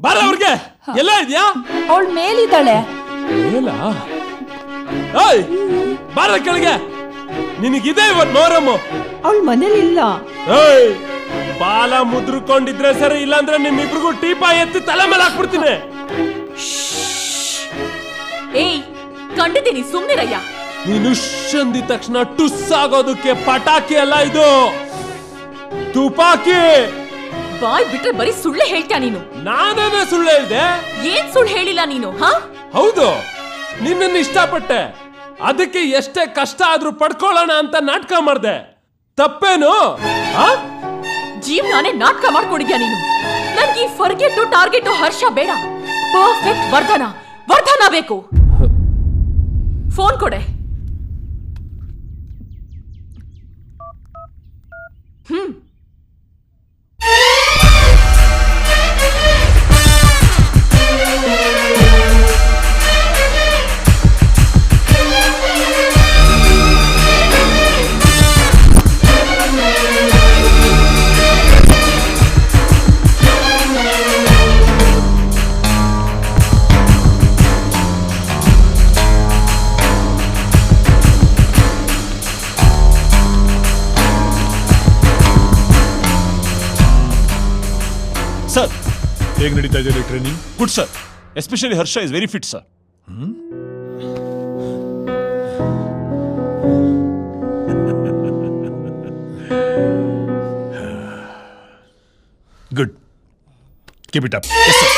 ಬಾರ ಅವ್ರಿಗೆ ಎಲ್ಲ ಇದೆಯಾ? ಅವಳ ಮೇಲಿದ್ದಾಳೆ. ಬಾರ ಕೆಳಗೆ. ನಿನಗಿದೆ ಇವತ್ತು ಮೊಹರಮ್ಮು. ಅವಳ ಮನೇಲಿ ಇಲ್ಲ. ಬಾಲ ಮುದ್ರಕೊಂಡಿದ್ರೆ ಸರಿ, ಇಲ್ಲಾಂದ್ರೆ ನಿಮ್ಮಿಬ್ರಿಗೂ ಟೀಪಾ ಎತ್ತಿ ತಲೆ ಮೇಲೆ ಹಾಕ್ಬಿಡ್ತೀನಿ. ಏಯ್ ಕಂಡಿದ್ದೀನಿ, ಸುಮ್ನಿರಯ್ಯ. ನೀನು ಅಂದಿದ ತಕ್ಷಣ ಟುಸ್ ಆಗೋದಕ್ಕೆ ಪಟಾಕಿ ಅಲ್ಲ, ಇದು ತುಪಾಕಿ. ಬಾಯ್ ಬಿಟ್ರೆ ಬರೀ ಸುಳ್ಳೆ ಹೇಳ್ತೀಯ ನೀನು. ನಾನೇನೇ ಸುಳ್ಳು ಹೇಳ್ದೆ? ಏನ್ ಸುಳ್ಳು ಹೇಳಿಲ್ಲ ನೀನು. ಹೌದು, ನಿನ್ನನ್ನು ಇಷ್ಟಪಟ್ಟೆ, ಅದಕ್ಕೆ ಎಷ್ಟೇ ಕಷ್ಟ ಆದ್ರೂ ಪಡ್ಕೊಳ್ಳೋಣ ಅಂತ ನಾಟಕ ಮಾಡ್ದೆ. ತಪ್ಪೇನು? ಜೀವನಾನೇ ನಾಟಕ ಮಾಡ್ಕೊಂಡಿದ್ಯಾ ನೀನು. ನನ್ಗೆ ಈ ಫರ್ಗೆಟ್ ಟಾರ್ಗೆಟ್ ಹರ್ಷ ಬೇಡ, ಪರ್ಫೆಕ್ಟ್ ವರ್ಧನ ಬೇಕು. ಫೋನ್ ಕೊಡೆ. ಸರ್, ಹೇಗೆ ನಡೀತಾ ಇದೆ training? Good sir, especially Harsha is very fit sir. Good, keep it up. Yes sir.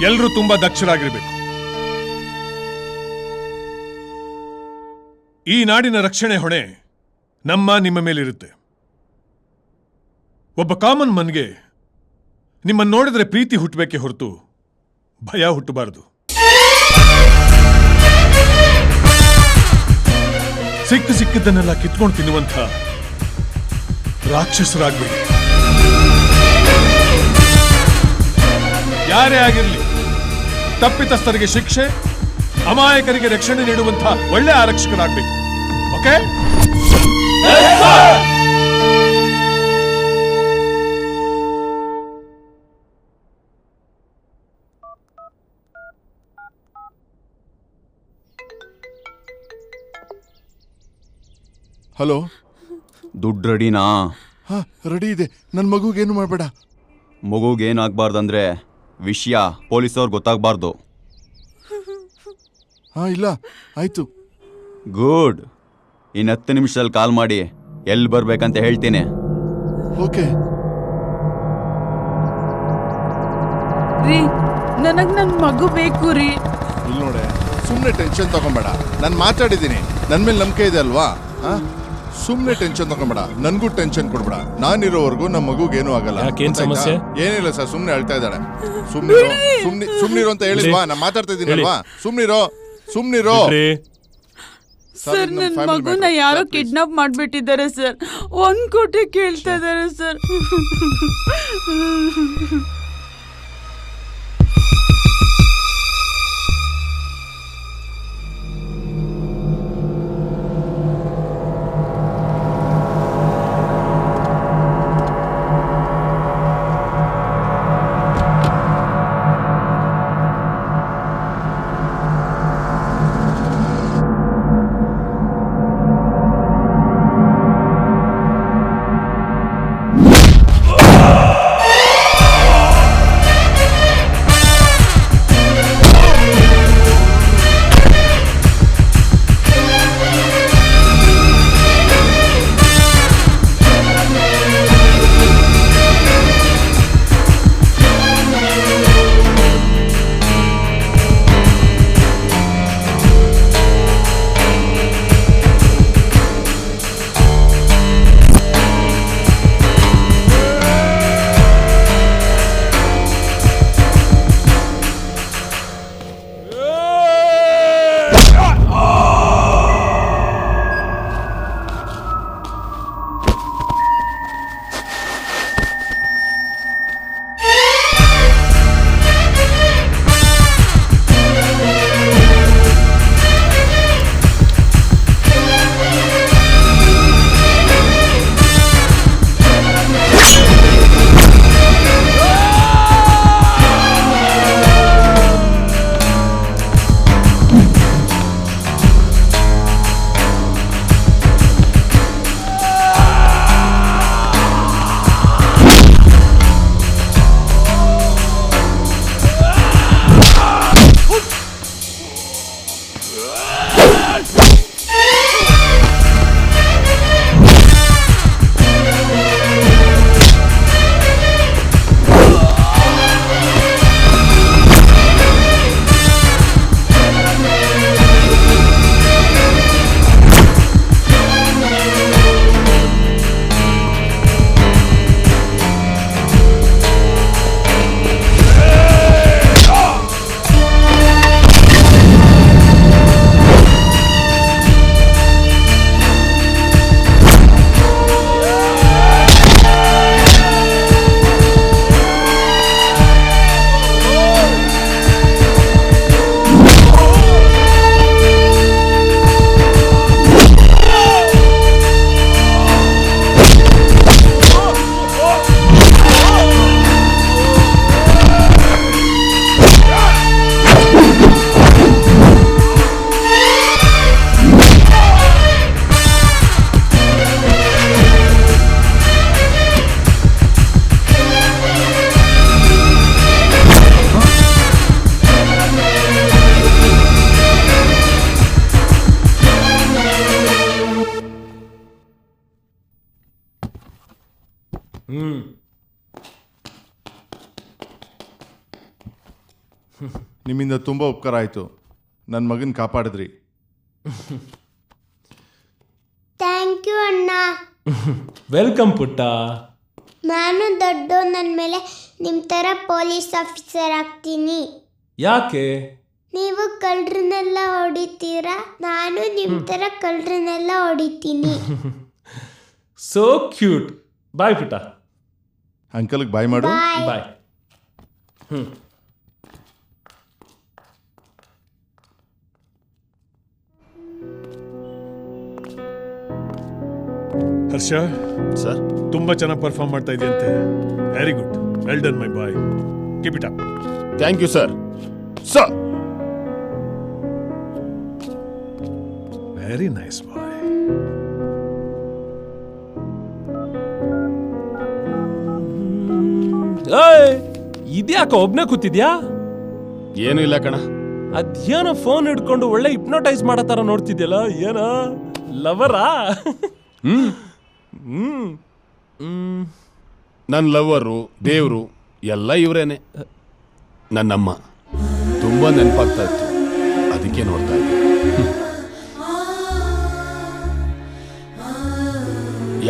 ಎಲ್ಲರೂ ತುಂಬಾ ದಕ್ಷರಾಗಿರ್ಬೇಕು. ಈ ನಾಡಿನ ರಕ್ಷಣೆ ಹೊಣೆ ನಿಮ್ಮ ಮೇಲಿರುತ್ತೆ. ಒಬ್ಬ ಕಾಮನ್ ಮನ್ಗೆ ನಿಮ್ಮನ್ನು ನೋಡಿದ್ರೆ ಪ್ರೀತಿ ಹುಟ್ಟಬೇಕೆ ಹೊರತು ಭಯ ಹುಟ್ಟಬಾರದು. ಸಿಕ್ಕಿದ್ದನ್ನೆಲ್ಲ ಕಿತ್ಕೊಂಡು ತಿನ್ನುವಂಥ ರಾಕ್ಷಸರಾಗಬೇಡಿ. ಯಾರೇ ಆಗಿರಲಿ, ತಪ್ಪಿತಸ್ಥರಿಗೆ ಶಿಕ್ಷೆ, ಅಮಾಯಕರಿಗೆ ರಕ್ಷಣೆ ನೀಡುವಂತಹ ಒಳ್ಳೆ ಆರಕ್ಷಕರಾಗಬೇಕು. ಓಕೆ? ಹಲೋ, ದುಡ್ಡು ರೆಡಿನಾ? ರೆಡಿ ಇದೆ. ನನ್ನ ಮಗುಗೇನು ಮಾಡಬೇಡ. ಮಗುಗೇನಾಗಬಾರ್ದಂದ್ರೆ ವಿಷಯ ಪೊಲೀಸವ್ರು ಗೊತ್ತಾಗಬಾರ್ದು. ಇಲ್ಲ, ಆಯ್ತು. ಗುಡ್. ಇನ್ನು 10 ನಿಮಿಷದಲ್ಲಿ ಕಾಲ್ ಮಾಡಿ ಎಲ್ಲಿ ಬರ್ಬೇಕಂತ ಹೇಳ್ತೀನಿ. ಓಕೆ. ರೀ, ನನಗ್ ನನ್ ಮಗು ಬೇಕು ರೀ. ಇಲ್ಲಿ ನೋಡೆ, ಸುಮ್ಮನೆ ಟೆನ್ಷನ್ ತಗೊಂಬೇಡ. ನಾನು ಮಾತಾಡಿದ್ದೀನಿ, ನನ್ನ ಮೇಲೆ ನಂಬಿಕೆ ಇದೆ ಅಲ್ವಾ? ಸುಮ್ಮನೆ ಟೆನ್ಷನ್ ತಗೊಂಬೇಡ, ನನ್ಗೂ ಟೆನ್ಷನ್ ಕೊಡ್ಬೇಡ. ನಾನಿರೋವರೆಗೂ ನಮ್ಮ ಮಗುಗೇನು ಆಗಲ್ಲ. ಸಮಸ್ಯೆ? ಏನಿಲ್ಲ ಸರ್, ಸುಮ್ಮನೆ ಅಳ್ತಾ ಇದ್ದಾಳೆ. ಸುಮ್ನಿರೋ ಅಂತ ಹೇಳಿಲ್ವಾ? ನಾನು ಮಾತಾಡ್ತಾ ಇದ್ದೀನಲ್ವಾ? ಸುಮ್ನಿರೋ. ಸರ್, ನನ್ ಮಗುನ ಯಾರೋ ಕಿಡ್ನಾಪ್ ಮಾಡ್ಬಿಟ್ಟಿದ್ದಾರೆ ಸರ್. 1 ಕೋಟಿ ಕೇಳ್ತಾ ಇದ್ದಾರೆ ಸರ್. ನಿಮ್ಮಿಂದ ತುಂಬ ಉಪಕಾರ ಆಯಿತು. ನನ್ನ ಮಗನ ಕಾಪಾಡಿದ್ರಿ. ಥ್ಯಾಂಕ್ ಯು ಅಣ್ಣ. ವೆಲ್ಕಮ್ ಪುಟ್ಟ. ನಾನು ದೊಡ್ಡವನ ಮೇಲೆ ನಿಮ್ಮ ಥರ ಪೊಲೀಸ್ ಆಫೀಸರ್ ಆಗ್ತೀನಿ. ಯಾಕೆ? ನೀವು ಕಳ್ಳರನ್ನೆಲ್ಲ ಹೊಡಿತೀರಾ, ನಾನು ನಿಮ್ಮ ಥರ ಕಳ್ಳರನ್ನೆಲ್ಲ ಹೊಡಿತೀನಿ. So cute. ಬಾಯ್ ಪುಟ್ಟ. ಅಂಕಲ್ಗೆ ಬಾಯ್ ಮಾಡು. ಬಾಯ್. ಹರ್ಷ ಸರ್, ತುಂಬಾ ಚೆನ್ನಾಗಿ ಪರ್ಫಾರ್ಮ್ ಮಾಡ್ತಾ ಇದೆಯಂತೆ. Very good, well done my boy, keep it up. Thank you sir. Sir, very nice boy. ಇದ್ಯಾಕ ಒಬ್ನೇ ಕೂತಿದ್ಯಾ? ಏನೂ ಇಲ್ಲ ಕಣ. ಅದೇನೋ ಫೋನ್ ಹಿಡ್ಕೊಂಡು ಒಳ್ಳೆ ಹಿಪ್ನೋಟೈಸ್ ಮಾಡೋ ತರ ನೋಡ್ತಿದ್ಯಲ್ಲ, ಏನೋ ಲವರಾ? ನನ್ನ ಲವ್ವರು, ದೇವರು ಎಲ್ಲ ಇವರೇನೆ. ನನ್ನಮ್ಮ ತುಂಬ ನೆನಪಾಗ್ತಾ ಇತ್ತು, ಅದಕ್ಕೆ ನೋಡ್ತಾ ಇದ್ದೆ.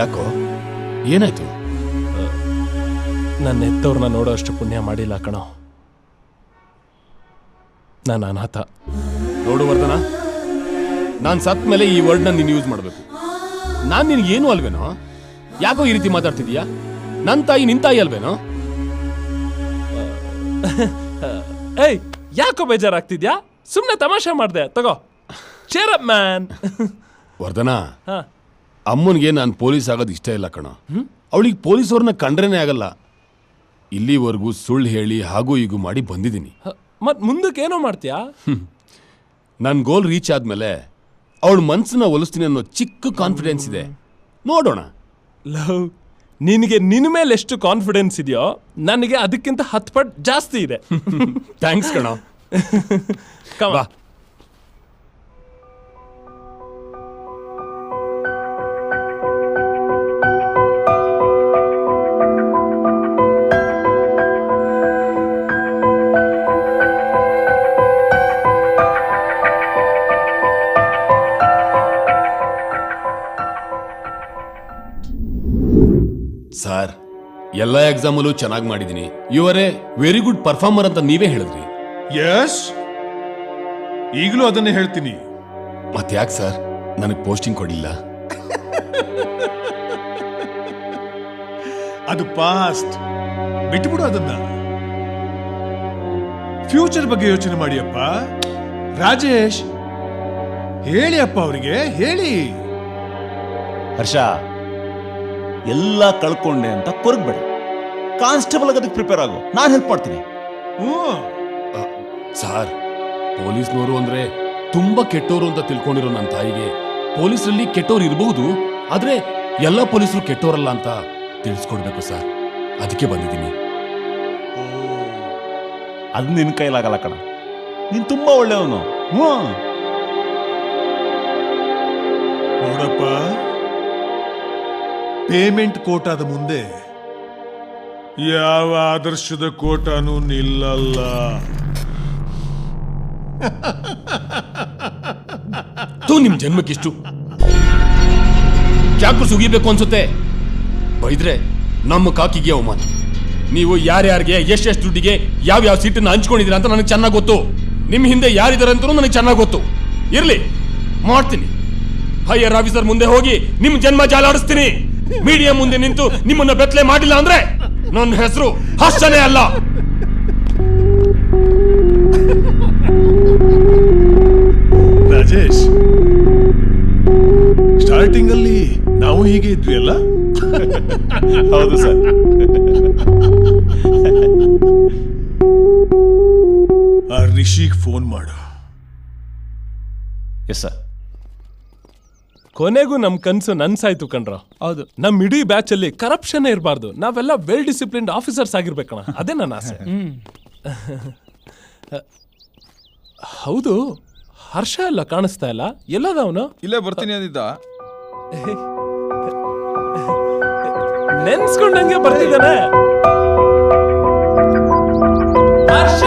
ಯಾಕೋ, ಏನಾಯ್ತು? ನನ್ನ ಹೆತ್ತವ್ರನ್ನ ನೋಡೋ ಅಷ್ಟು ಪುಣ್ಯ ಮಾಡಿಲ್ಲ ಕಣೋ. ನಾನು ಅನಾಥ. ನೋಡು ವರ್ಧನ, ನಾನು ಸತ್ ಮೇಲೆ ಈ ವರ್ಡ್ನ ನೀನು ಯೂಸ್ ಮಾಡಬೇಕು. ನಾನು ನಿನಗೇನು ಅಲ್ವೇನೋ? ಯಾಕೋ ಈ ರೀತಿ ಮಾತಾಡ್ತಿದೀಯಾ? ನನ್ನ ತಾಯಿ ನಿನ್ ತಾಯಿ ಅಲ್ವೇನೋ? ಏಯ್, ಯಾಕೋ ಬೇಜಾರಾಗ್ತಿದ್ಯಾ? ಸುಮ್ಮನೆ ತಮಾಷೆ ಮಾಡ್ದೆ, ತಗೋ. Cheer up man. ವರ್ಧನ, ಅಮ್ಮನಿಗೆ ನಾನು ಪೊಲೀಸ್ ಆಗೋದು ಇಷ್ಟ ಇಲ್ಲ ಕಣೋ. ಅವಳಿಗೆ ಪೊಲೀಸವ್ರನ್ನ ಕಂಡ್ರೇನೆ ಆಗಲ್ಲ. ಇಲ್ಲಿವರೆಗೂ ಸುಳ್ಳು ಹೇಳಿ ಹಾಗೂ ಹೀಗೂ ಮಾಡಿ ಬಂದಿದ್ದೀನಿ. ಮತ್ ಮುಂದಕ್ಕೆ ಏನೋ ಮಾಡ್ತೀಯಾ? ನನ್ನ ಗೋಲ್ ರೀಚ್ ಆದ್ಮೇಲೆ ಅವಳ ಮನ್ಸನ್ನ ಒಲಿಸ್ತೀನಿ ಅನ್ನೋ ಚಿಕ್ಕ ಕಾನ್ಫಿಡೆನ್ಸ್ ಇದೆ. ನೋಡೋಣ. ಲವ್, ನಿನಗೆ ನಿನ್ನ ಮೇಲೆ ಎಷ್ಟು ಕಾನ್ಫಿಡೆನ್ಸ್ ಇದೆಯೋ ನನಗೆ ಅದಕ್ಕಿಂತ 10 ಪಟ್ಟು ಜಾಸ್ತಿ ಇದೆ. ಥ್ಯಾಂಕ್ಸ್ ಕಣೋ. ಬಾ. ಸರ್, ಎಲ್ಲ ಎಕ್ಸಾಮಲ್ಲೂ ಚೆನ್ನಾಗಿ ಮಾಡಿದ್ದೀನಿ. ಇವರೇ ವೆರಿ ಗುಡ್ ಪರ್ಫಾರ್ಮರ್ ಅಂತ ನೀವೇ ಹೇಳಿದ್ರಿ. ಎಸ್, ಈಗಲೂ ಅದನ್ನೇ ಹೇಳ್ತೀನಿ. ಮತ್ತೆ ಯಾಕೆ ಸರ್ ನನಗೆ ಪೋಸ್ಟಿಂಗ್ ಕೊಡಿಲ್ಲ? ಅದು ಪಾಸ್ಟ್, ಬಿಟ್ಬಿಡು ಅದನ್ನ. ಫ್ಯೂಚರ್ ಬಗ್ಗೆ ಯೋಚನೆ ಮಾಡಿಯಪ್ಪ. ರಾಜೇಶ್, ಹೇಳಿ ಅಪ್ಪ ಅವರಿಗೆ, ಹೇಳಿ. ಹರ್ಷ, ಎಲ್ಲ ಕಳ್ಕೊಂಡೆ ಅಂತ ಕೊರಗಬೇಡ. ಕಾನ್ಸ್ಟೇಬಲ್ ಆಗೋದಕ್ಕೆ ಪ್ರಿಪೇರ್ ಆಗು, ನಾನು ಹೆಲ್ಪ್ ಮಾಡ್ತೀನಿ. ಸರ್, ಪೊಲೀಸ್ನವರು ಅಂದ್ರೆ ತುಂಬಾ ಕೆಟ್ಟವರು ಅಂತ ತಿಳ್ಕೊಂಡಿರೋ ನನ್ನ ತಾಯಿಗೆ ಪೊಲೀಸರಲ್ಲಿ ಕೆಟ್ಟವ್ರು ಇರಬಹುದು, ಆದ್ರೆ ಎಲ್ಲ ಪೊಲೀಸರು ಕೆಟ್ಟವರಲ್ಲ ಅಂತ ತಿಳಿಸ್ಕೊಡ್ಬೇಕು ಸರ್. ಅದಕ್ಕೆ ಬಂದಿದ್ದೀನಿ. ಅದು ನಿನ್ನ ಕೈಲಾಗಲ್ಲ ಕಣ, ನೀನ್ ತುಂಬಾ ಒಳ್ಳೆಯವನು. ನೋಡಪ್ಪ, ಪೇಮೆಂಟ್ ಕೋಟಾದ ಮುಂದೆ ಯಾವ ಆದರ್ಶದ ಕೋಟಾನು ನಿಲ್ಲಲ್ಲ. ನಿಮ್ ಜನ್ಮಕ್ಕಿಷ್ಟು ಚಾಕು ಸುಗಿಬೇಕು ಅನ್ಸುತ್ತೆ. ಬೈದ್ರೆ ನಮ್ಮ ಕಾಕಿಗೆ ಅವಮಾನ. ನೀವು ಯಾರ್ಯಾರಿಗೆ ಎಷ್ಟೆಷ್ಟು ದುಡ್ಡಿಗೆ ಯಾವ ಸೀಟನ್ನು ಹಂಚ್ಕೊಂಡಿದ್ದೀರಾ ಅಂತ ನನಗೆ ಚೆನ್ನಾಗಿ ಗೊತ್ತು. ನಿಮ್ ಹಿಂದೆ ಯಾರಿದ್ದಾರೆ ಅಂತ ನನಗೆ ಚೆನ್ನಾಗಿ ಗೊತ್ತು. ಇರ್ಲಿ, ಮಾಡ್ತೀನಿ. ಹೈಯರ್ ಆಫೀಸರ್ ಮುಂದೆ ಹೋಗಿ ನಿಮ್ ಜನ್ಮ ಜಾಲಾಡಿಸ್ತೀನಿ. ಮೀಡಿಯಾ ಮುಂದೆ ನಿಂತು ನಿಮ್ಮನ್ನ ಬೆತ್ತಲೆ ಮಾಡಿಲ್ಲ ಅಂದ್ರೆ ನನ್ನ ಹೆಸರು ಹರ್ಷನೇ ಅಲ್ಲ. ರಾಜೇಶ್, ಸ್ಟಾರ್ಟಿಂಗ್ ಅಲ್ಲಿ ನಾವು ಹೀಗೆ ಇದ್ವಿ ಅಲ್ಲ? ಹೌದು ಸರ್. ಆ ರಿಷಿಗ್ ಫೋನ್ ಮಾಡು. Yes sir. ಕೊನೆಗೂ ನಮ್ ಕನ್ಸು ನನ್ಸಾಯ್ತು ಕಣ್ರ. ಹೌದು, ನಮ್ ಇಡೀ ಬ್ಯಾಚ್ ಅಲ್ಲಿ ಕರಪ್ಷನ್ ಇರಬಾರ್ದು. ನಾವೆಲ್ಲ ವೆಲ್ ಡಿಸಿಪ್ಲಿನ್ಡ್ ಆಫೀಸರ್ಸ್ ಆಗಿರ್ಬೇಕಣ. ಅದೇ ನನ್ನ ಆಸೆ. ಹೌದು, ಹರ್ಷ ಎಲ್ಲ ಕಾಣಿಸ್ತಾ ಇಲ್ಲ. ಎಲ್ಲದ ಅವನು? ಇಲ್ಲೇ ಬರ್ತೀನಿ ಅಂದಿದ್ದ. ನೆನ್ಸ್ಕೊಂಡಂಗೆ ಬರ್ತಿದ್ದಾನೆ. ಹರ್ಷ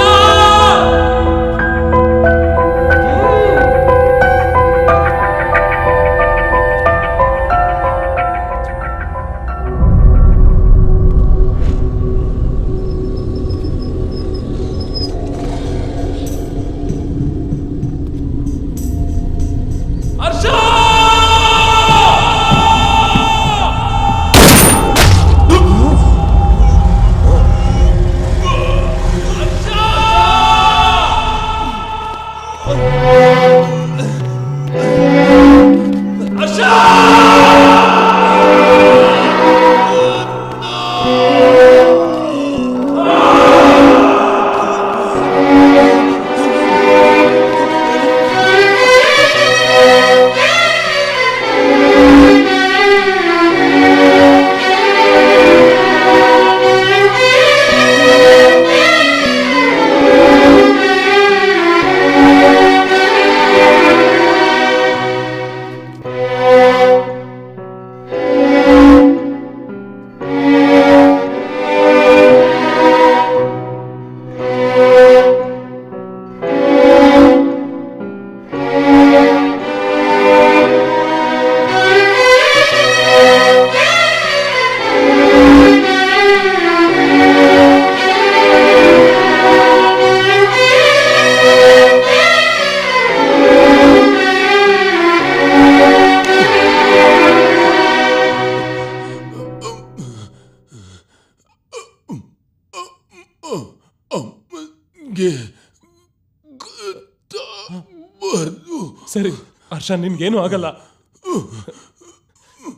ಸರಿ ಹರ್ಷ, ನಿನ್ಗೇನು ಆಗಲ್ಲ,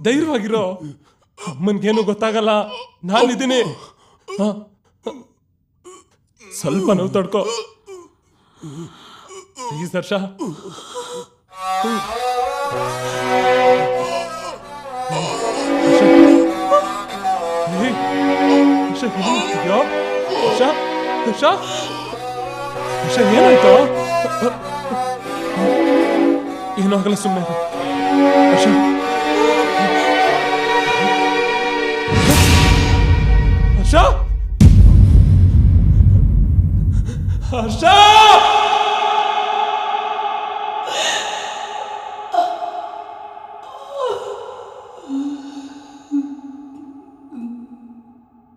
ಧೈರ್ಯವಾಗಿರೋ. ಅಮ್ಮನ್ಗೇನು ಗೊತ್ತಾಗಲ್ಲ, ನಾನಿದ್ದೀನಿ. ಸ್ವಲ್ಪ ನೋವು ತಡ್ಕೋ ಪ್ಲೀಸ್ ಹರ್ಷ. ಹರ್ಷ ಏನಾಯ್ತು? ಏನೂ ಆಗಲ್ಲ, ಸುಮ್ಮನೆ ಹರ್ಷ.